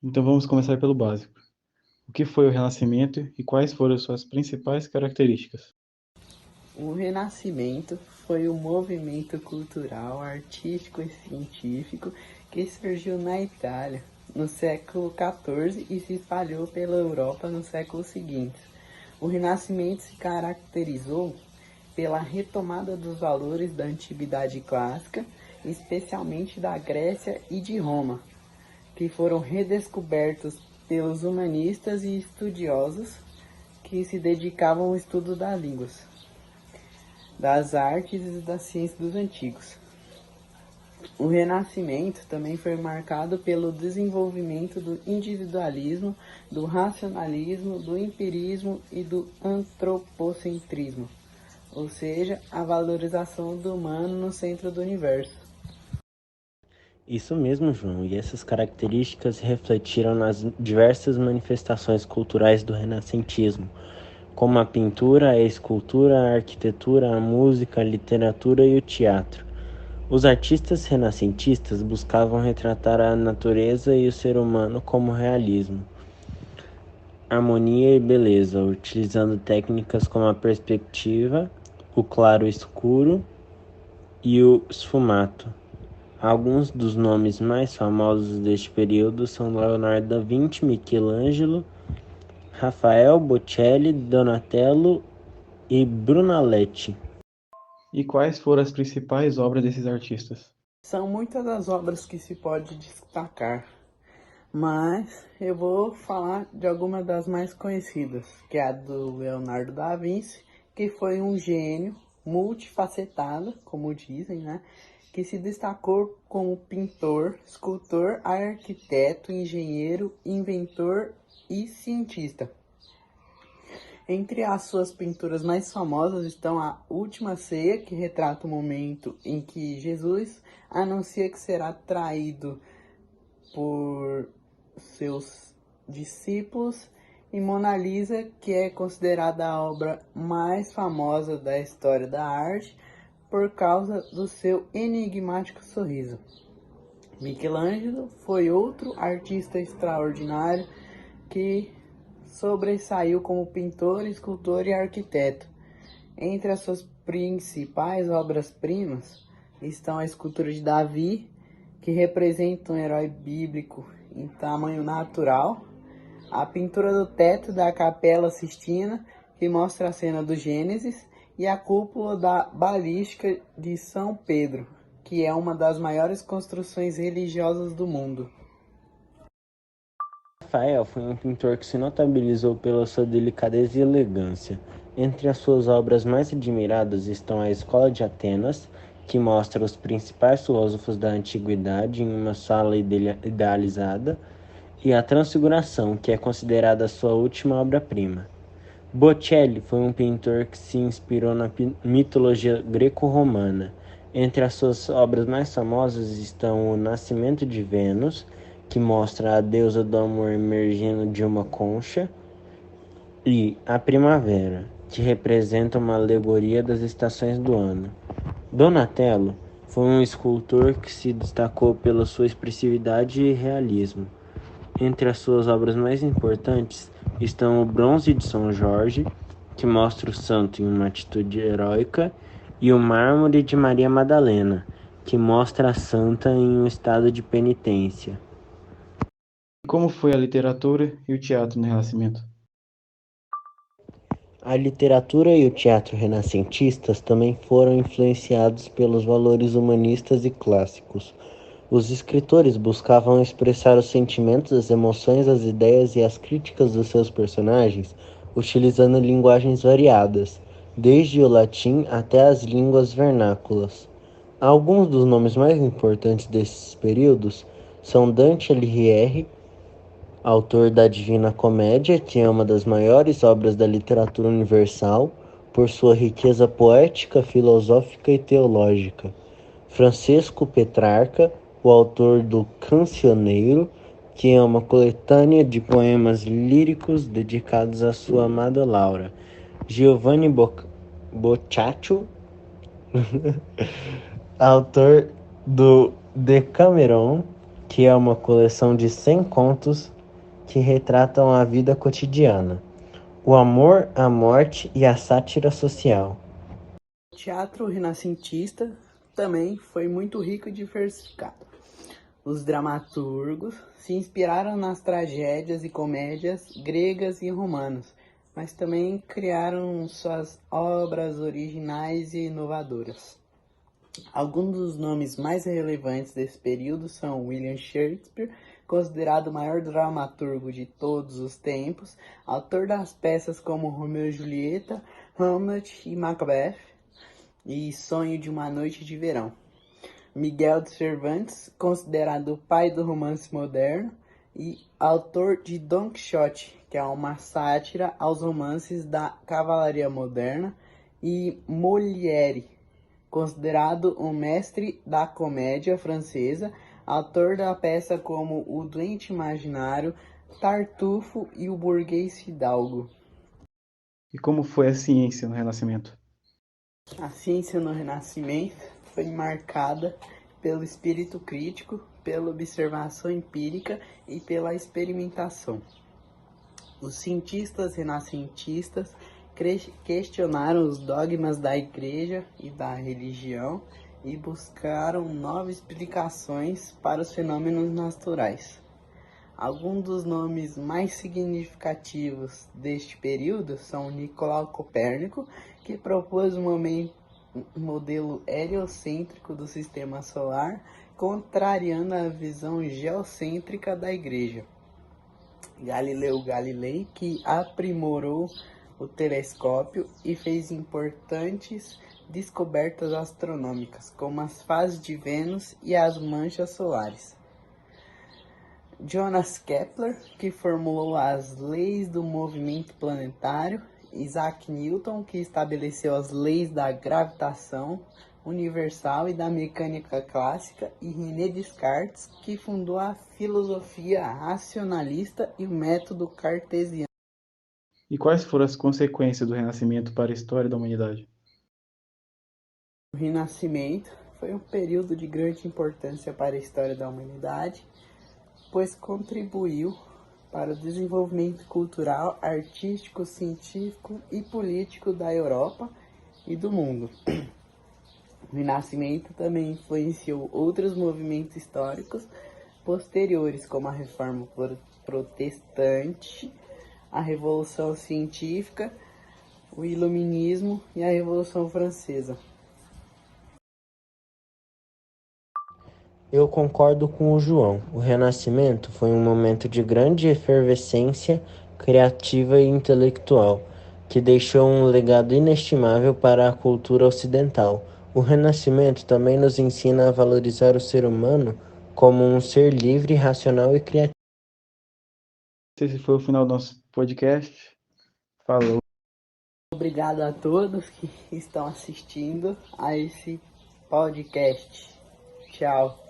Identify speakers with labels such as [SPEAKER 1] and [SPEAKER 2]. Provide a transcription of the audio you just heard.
[SPEAKER 1] Então vamos começar pelo básico. O que foi o Renascimento e quais foram suas principais características?
[SPEAKER 2] O Renascimento foi um movimento cultural, artístico e científico que surgiu na Itália no século XIV e se espalhou pela Europa no século seguinte. O Renascimento se caracterizou pela retomada dos valores da antiguidade clássica, especialmente da Grécia e de Roma, que foram redescobertos pelos humanistas e estudiosos que se dedicavam ao estudo das línguas, das artes e das ciências dos antigos. O Renascimento também foi marcado pelo desenvolvimento do individualismo, do racionalismo, do empirismo e do antropocentrismo, ou seja, a valorização do humano no centro do universo.
[SPEAKER 3] Isso mesmo, João, e essas características se refletiram nas diversas manifestações culturais do renascentismo, como a pintura, a escultura, a arquitetura, a música, a literatura e o teatro. Os artistas renascentistas buscavam retratar a natureza e o ser humano como realismo, harmonia e beleza, utilizando técnicas como a perspectiva, o claro-escuro e o sfumato. Alguns dos nomes mais famosos deste período são Leonardo da Vinci, Michelangelo, Rafael, Botticelli, Donatello e Brunelleschi.
[SPEAKER 1] E quais foram as principais obras desses artistas?
[SPEAKER 2] São muitas as obras que se pode destacar, mas eu vou falar de algumas das mais conhecidas, que é a do Leonardo da Vinci, que foi um gênio multifacetado, como dizem, né? Que se destacou como pintor, escultor, arquiteto, engenheiro, inventor e cientista. Entre as suas pinturas mais famosas estão a Última Ceia, que retrata o momento em que Jesus anuncia que será traído por seus discípulos, e Mona Lisa, que é considerada a obra mais famosa da história da arte por causa do seu enigmático sorriso. Michelangelo foi outro artista extraordinário que sobressaiu como pintor, escultor e arquiteto. Entre as suas principais obras-primas estão a escultura de Davi, que representa um herói bíblico em tamanho natural, a pintura do teto da Capela Sistina, que mostra a cena do Gênesis, e a cúpula da Balística de São Pedro, que é uma das maiores construções religiosas do mundo.
[SPEAKER 3] Rafael foi um pintor que se notabilizou pela sua delicadeza e elegância. Entre as suas obras mais admiradas estão a Escola de Atenas, que mostra os principais filósofos da antiguidade em uma sala idealizada, e a Transfiguração, que é considerada a sua última obra-prima. Botticelli foi um pintor que se inspirou na mitologia greco-romana. Entre as suas obras mais famosas estão O Nascimento de Vênus, que mostra a deusa do amor emergindo de uma concha, e A Primavera, que representa uma alegoria das estações do ano. Donatello foi um escultor que se destacou pela sua expressividade e realismo. Entre as suas obras mais importantes estão o Bronze de São Jorge, que mostra o santo em uma atitude heróica, e o Mármore de Maria Madalena, que mostra a santa em um estado de penitência.
[SPEAKER 1] E como foi a literatura e o teatro no Renascimento?
[SPEAKER 3] A literatura e o teatro renascentistas também foram influenciados pelos valores humanistas e clássicos. Os escritores buscavam expressar os sentimentos, as emoções, as ideias e as críticas dos seus personagens, utilizando linguagens variadas, desde o latim até as línguas vernáculas. Alguns dos nomes mais importantes desses períodos são Dante Alighieri, autor da Divina Comédia, que é uma das maiores obras da literatura universal, por sua riqueza poética, filosófica e teológica. Francisco Petrarca, o autor do Cancioneiro, que é uma coletânea de poemas líricos dedicados à sua amada Laura. Giovanni Boccaccio, autor do Decameron, que é uma coleção de 100 contos que retratam a vida cotidiana, o amor, a morte e a sátira social.
[SPEAKER 2] O teatro renascentista também foi muito rico e diversificado. Os dramaturgos se inspiraram nas tragédias e comédias gregas e romanas, mas também criaram suas obras originais e inovadoras. Alguns dos nomes mais relevantes desse período são William Shakespeare, considerado o maior dramaturgo de todos os tempos, autor das peças como Romeu e Julieta, Hamlet e Macbeth, e Sonho de uma Noite de Verão. Miguel de Cervantes, considerado o pai do romance moderno e autor de Don Quixote, que é uma sátira aos romances da cavalaria moderna, e Molière, considerado o mestre da comédia francesa, autor da peça como O Doente Imaginário, Tartufo e o Burguês Fidalgo.
[SPEAKER 1] E como foi a ciência no Renascimento?
[SPEAKER 2] A ciência no Renascimento foi marcada pelo espírito crítico, pela observação empírica e pela experimentação. Os cientistas renascentistas questionaram os dogmas da Igreja e da religião e buscaram novas explicações para os fenômenos naturais. Alguns dos nomes mais significativos deste período são Nicolau Copérnico, que propôs um modelo heliocêntrico do sistema solar, contrariando a visão geocêntrica da Igreja. Galileu Galilei, que aprimorou o telescópio e fez importantes descobertas astronômicas, como as fases de Vênus e as manchas solares. Johannes Kepler, que formulou as leis do movimento planetário. Isaac Newton, que estabeleceu as leis da gravitação universal e da mecânica clássica, e René Descartes, que fundou a filosofia racionalista e o método cartesiano.
[SPEAKER 1] E quais foram as consequências do Renascimento para a história da humanidade?
[SPEAKER 2] O Renascimento foi um período de grande importância para a história da humanidade, pois contribuiu para o desenvolvimento cultural, artístico, científico e político da Europa e do mundo. O Renascimento também influenciou outros movimentos históricos posteriores, como a Reforma Protestante, a Revolução Científica, o Iluminismo e a Revolução Francesa.
[SPEAKER 3] Eu concordo com o João. O Renascimento foi um momento de grande efervescência criativa e intelectual, que deixou um legado inestimável para a cultura ocidental. O Renascimento também nos ensina a valorizar o ser humano como um ser livre, racional e criativo.
[SPEAKER 1] Esse foi o final do nosso podcast. Falou.
[SPEAKER 2] Obrigado a todos que estão assistindo a esse podcast. Tchau.